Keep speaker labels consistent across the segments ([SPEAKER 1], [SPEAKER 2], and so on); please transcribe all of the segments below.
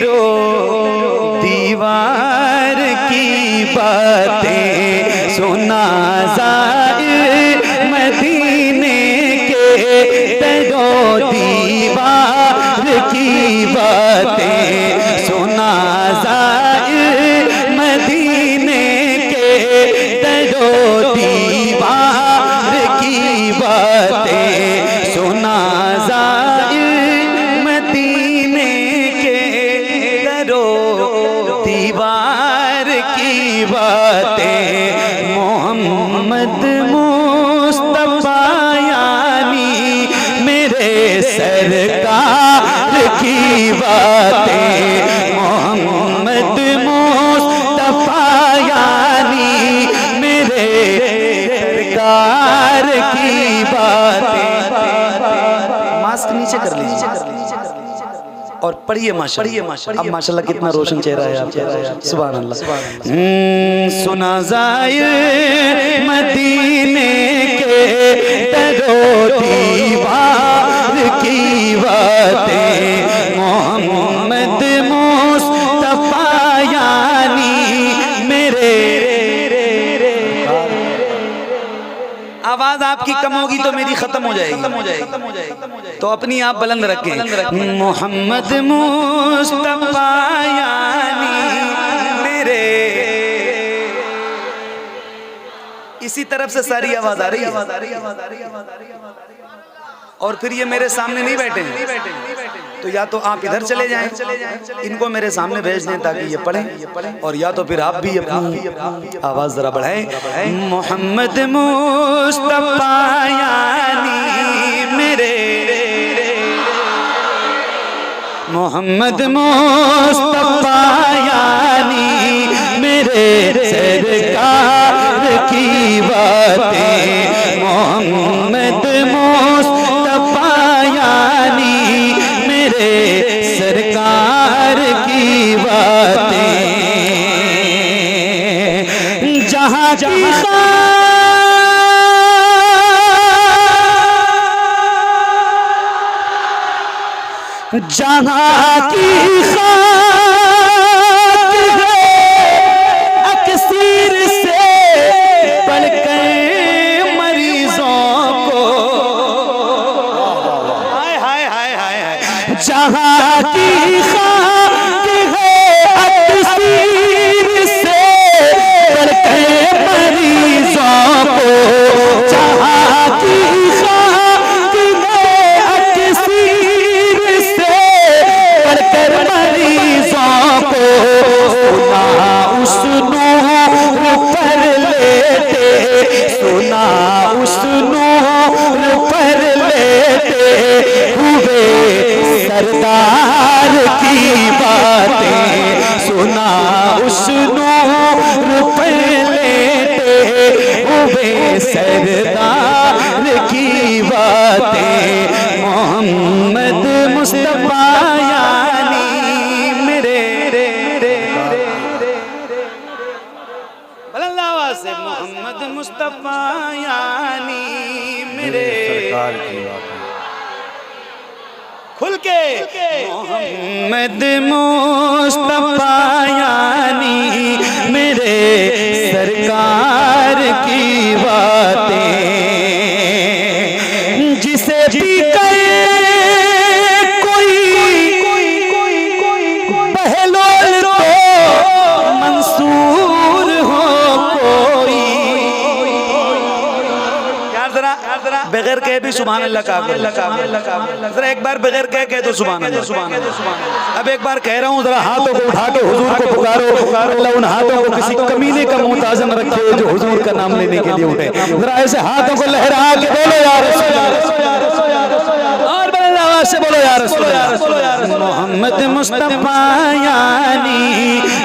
[SPEAKER 1] दरो दीवार की बातें सुना ज़ाहिर मदीने के दरो दीवार की बातें सुना ज़ाहिर मदीने के दरो दीवार की बातें सुना ज़ाहिर मदीने के दरो दीवार की बातें मोहम्मद मुस्तफा यानी मेरे सरकार की बातें मोहम्मद मुस्तफा यानी मेरे सरकार की बातें। मास्क नीचे कर लीजिए और पढ़िए माशाअल्लाह। अब माशाअल्लाह कितना रोशन चेहरा है आपका, सुभान अल्लाह। सुना ज़ाहिर मदीने के दरो दीवार की बातें मोहम्मद मुस्तफा यानी मेरे। आवाज आपकी कम होगी तो मेरी खत्म हो जाएगी, तो अपनी आप बुलंद रखें। मोहम्मद मुस्तफा यानी मेरे। इसी तरफ से सारी आवाज आ रही है। और फिर ये मेरे सामने नहीं बैठे हैं, तो या तो आप इधर चले जाएं, इनको मेरे सामने भेज दें ताकि ये पढ़ें, और या तो फिर आप भी अपनी आवाज जरा बढ़ाएं। मोहम्मद मुस्तफा यानी मेरे मोहम्मद मुस्तफा यानी मेरे सरकार की बातें मोहम्मद मुस्तफा यानी मेरे सरकार की बातें। जहाँ की जहाँ की खाक है अक्सीर से बढ़कर मरीजों को। हाय हाय हाय हाय हाय। जहाँ की खाक है अक्सीर से बढ़कर मरीजों को। जहाँ की खाक है अक्सीर से बढ़कर मरीजों को। सुना उस नूर पर लेटे सुना उस नूर पर लेटे हुए सरदार की बातें सुना उस नूर पर लेटे हुए सरदार की बातें मोहम्मद मुस्तफा यानी मेरे। बुलंद आवाज से मोहम्मद मुस्तफा यानी मेरे सरकार की बातें। खुल के मोहम्मद मुस्तफा यानी मेरे सरकार की बातें। जिसे भी कोई बहलोल तो मंसूर हो कोई। यार जरा बगैर कहे भी सुभान अल्लाह का। जरा एक बार बगैर कहे तो सुभान अल्लाह। अब एक बार कह रहा हूँ, जरा हाथों को उठा के हुजूर को पुकारो। अल्लाह उन हाथों को किसी कमीने का मुताज़म रखे जो हुजूर का नाम लेने के लिए उठे। जरा ऐसे हाथों को लहरा के बोलो या रसूल अल्लाह, और बड़ी आवाज से बोलो या रसूल अल्लाह। मोहम्मद मुस्तफा यानी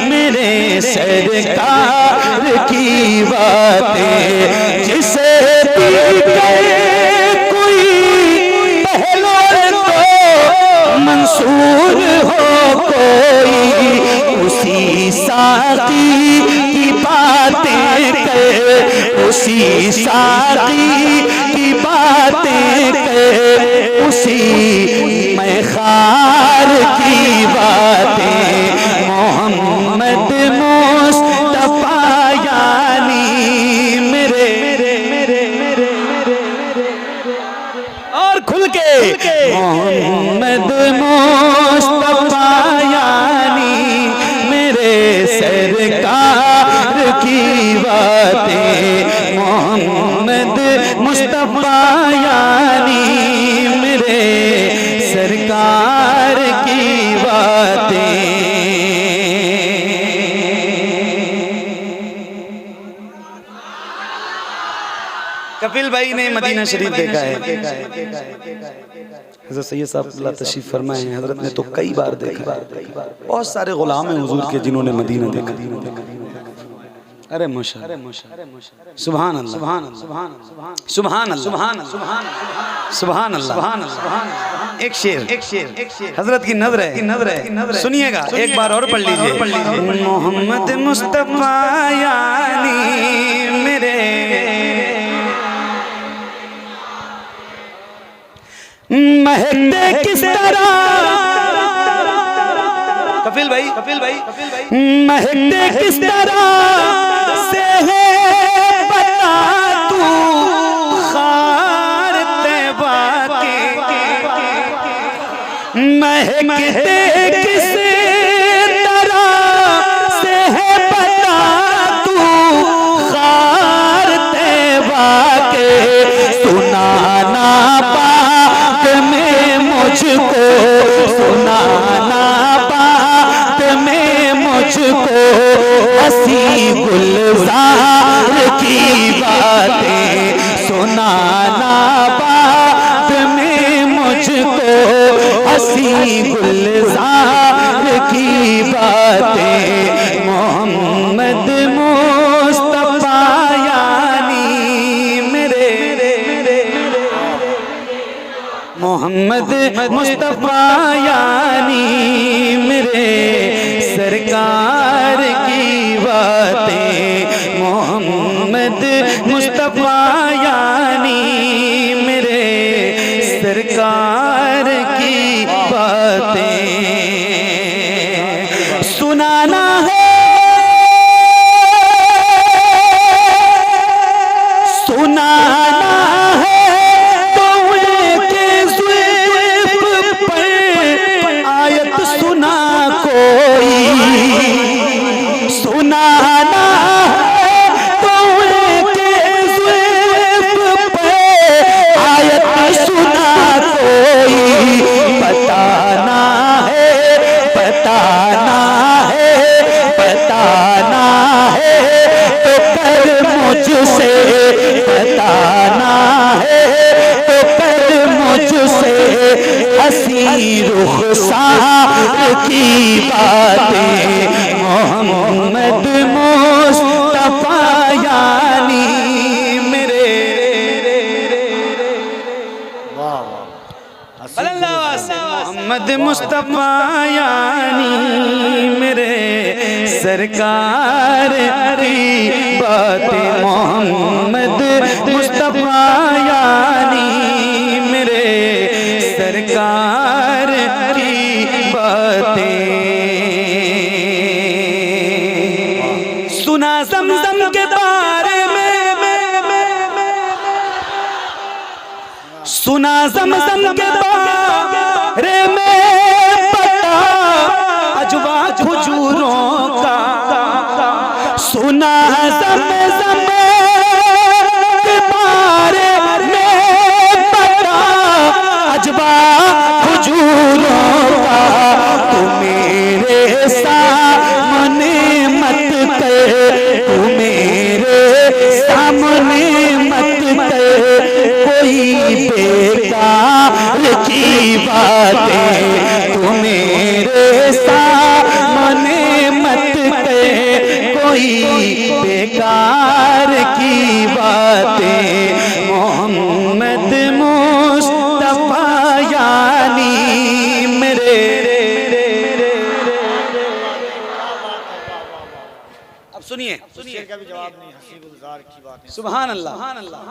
[SPEAKER 1] मेरे सरकार की बातें। जिसे कोई पहलोल तो मंसूर हो कोई। उसी साकी की बातें कर उसी साकी की बातें कर उसी मैं खार की बातें कपिल भाई ने मदीना शरीफ देखा है। हज़रत सैयद साहब अल्लाह तशरीफ फरमाए हैं, हज़रत ने तो कई बार देखा है। बहुत सारे गुलाम हैं हुजूर के जिन्होंने मदीना देखा। अरे माशाअल्लाह, सुभान अल्लाह, सुभान अल्लाह, सुभान अल्लाह, सुभान अल्लाह। एक शेर हजरत की नज़र है, सुनिएगा एक बार और पढ़ लीजिए। मोहम्मद मुस्तफा यानी मेरे महकते किस तरह, कपिल भाई महकते किस तरह से है बता तू खार तैबा के, महकते किस तरह से है बता तू खार तैबा के, सुनाना बात में मुझको, सुनाना बात में मुझको हसी गुलजार की बातें, सुनाना बात में मुझको हसी गुलजार की बातें। मोहम्मद मुस्तफा यानी मेरे, मोहम्मद मुस्तफा यानी मेरे सरकार की बातें, मोहम्मद मुस्तफा यानी मेरे सरकार की बातें सुनाना है, सुनाना है तो उनके ज़ुल्फ़ पर आयत सुना कोई, सुनाना है तो उनके ज़ुल्फ़ पर आयत सुना कोई, बताना है, बताना है, बताना है तो कर मुझसे, बताना है तो कर मुझसे हसी रुखसार की बातें। मोहम्मद मुस्तफा यानी मेरे, मोहम्मद मुस्तफा यानी मेरे सरकार की बातें, मोहम्मद मुस्तफा यानी मेरे सरकार की बातें। सुना ज़मज़म के बारे में, सुना ज़मज़म के बारे में पता अजवा खजूरों का, सुना ज़मज़म के बारे में पता अजवा खजूरों का, तू मेरे सामने मत कर, तू मेरे सामने मत कर कोई बेकार की बातें, तू मेरे सामने मत कर कोई बेकार की बातें। मोहम्मद मुस्तफा यानी मेरे, अब सुनिए, का भी जवाब नहीं, हसी गुलजार की बात है। सुभान अल्लाह, सुभान अल्लाह।